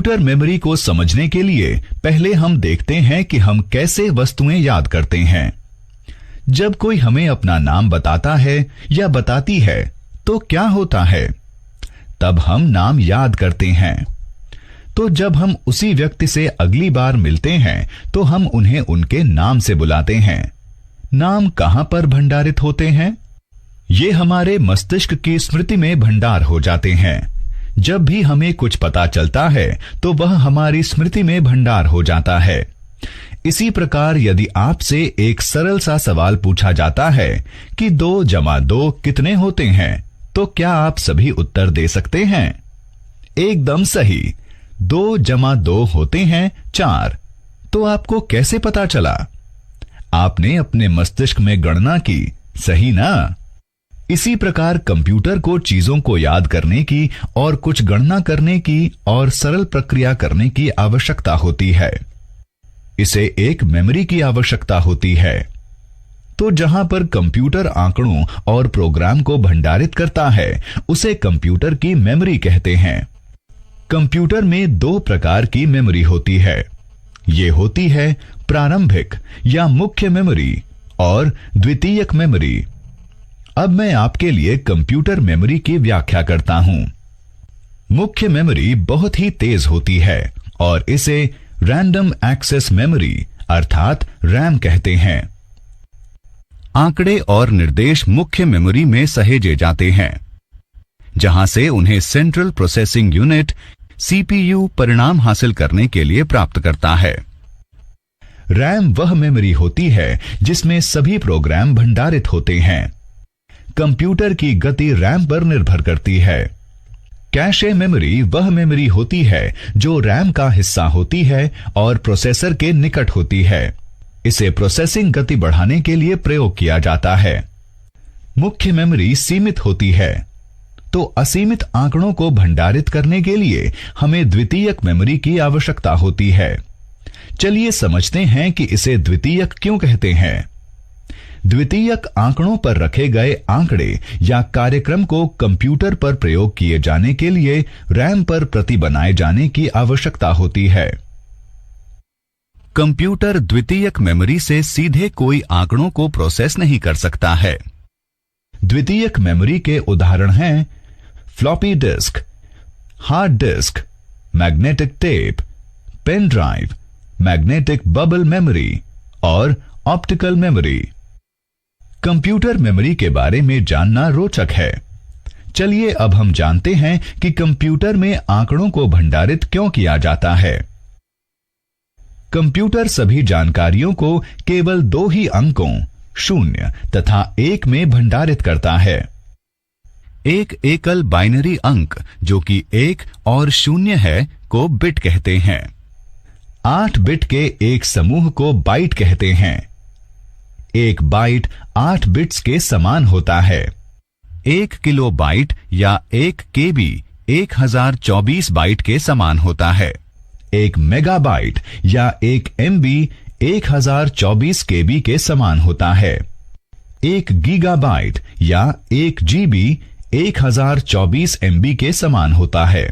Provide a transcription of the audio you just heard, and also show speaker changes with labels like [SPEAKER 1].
[SPEAKER 1] Computer memory को समझने के लिए पहले हम देखते हैं कि हम कैसे वस्तुएं याद करते हैं। जब कोई हमें अपना नाम बताता है या बताती है तो क्या होता है? तब हम नाम याद करते हैं। तो जब हम उसी व्यक्ति से अगली बार मिलते हैं तो हम उन्हें उनके नाम से बुलाते हैं। नाम कहां पर भंडारित होते हैं? ये हमारे मस्तिष्क की स्मृति में भंडार हो जाते हैं। जब भी हमें कुछ पता चलता है तो वह हमारी स्मृति में भंडार हो जाता है। इसी प्रकार यदि आपसे एक सरल सा सवाल पूछा जाता है कि 2 जमा 2 कितने होते हैं, तो क्या आप सभी उत्तर दे सकते हैं? एकदम सही, 2 जमा 2 होते हैं 4। तो आपको कैसे पता चला? आपने अपने मस्तिष्क में गणना की, सही ना? इसी प्रकार कंप्यूटर को चीजों को याद करने की और कुछ गणना करने की और सरल प्रक्रिया करने की आवश्यकता होती है। इसे एक मेमोरी की आवश्यकता होती है। तो जहां पर कंप्यूटर आंकड़ों और प्रोग्राम को भंडारित करता है उसे कंप्यूटर की मेमोरी कहते हैं। कंप्यूटर में 2 प्रकार की मेमोरी होती है। ये होती है प्रारंभिक या मुख्य मेमोरी और द्वितीयक मेमोरी। अब मैं आपके लिए कंप्यूटर मेमोरी की व्याख्या करता हूं। मुख्य मेमोरी बहुत ही तेज होती है और इसे रैंडम एक्सेस मेमोरी अर्थात रैम कहते हैं। आंकड़े और निर्देश मुख्य मेमोरी में सहेजे जाते हैं, जहां से उन्हें सेंट्रल प्रोसेसिंग यूनिट सीपीयू परिणाम हासिल करने के लिए प्राप्त करता है। रैम वह मेमोरी होती है जिसमें सभी प्रोग्राम भंडारित होते हैं। कंप्यूटर की गति रैम पर निर्भर करती है। कैशे मेमोरी वह मेमोरी होती है जो रैम का हिस्सा होती है और प्रोसेसर के निकट होती है। इसे प्रोसेसिंग गति बढ़ाने के लिए प्रयोग किया जाता है। मुख्य मेमोरी सीमित होती है, तो असीमित आंकड़ों को भंडारित करने के लिए हमें द्वितीयक मेमोरी की आवश्यकता होती है। चलिए समझते हैं कि इसे द्वितीयक क्यों कहते हैं। द्वितीयक आंकड़ों पर रखे गए आंकड़े या कार्यक्रम को कंप्यूटर पर प्रयोग किए जाने के लिए रैम पर प्रति बनाए जाने की आवश्यकता होती है। कंप्यूटर द्वितीयक मेमोरी से सीधे कोई आंकड़ों को प्रोसेस नहीं कर सकता है। द्वितीयक मेमोरी के उदाहरण हैं floppy disk, hard disk, magnetic tape, pen drive, magnetic bubble memory और ऑप्टिकल मेमोरी। कंप्यूटर मेमोरी के बारे में जानना रोचक है। चलिए अब हम जानते हैं कि कंप्यूटर में आंकड़ों को भंडारित क्यों किया जाता है। कंप्यूटर सभी जानकारियों को केवल 2 ही अंकों 0 तथा 1 में भंडारित करता है। एक एकल बाइनरी अंक जो कि 1 और 0 है को बिट कहते हैं। 8 बिट के एक समूह को बाइट कहते हैं। एक बाइट 8 बिट्स के समान होता है। 1 किलोबाइट या 1 केबी 1024 बाइट के समान होता है। 1 मेगाबाइट या 1 एमबी 1024 केबी के समान होता है। 1 गीगाबाइट या 1 जीबी 1024 एमबी के समान होता है।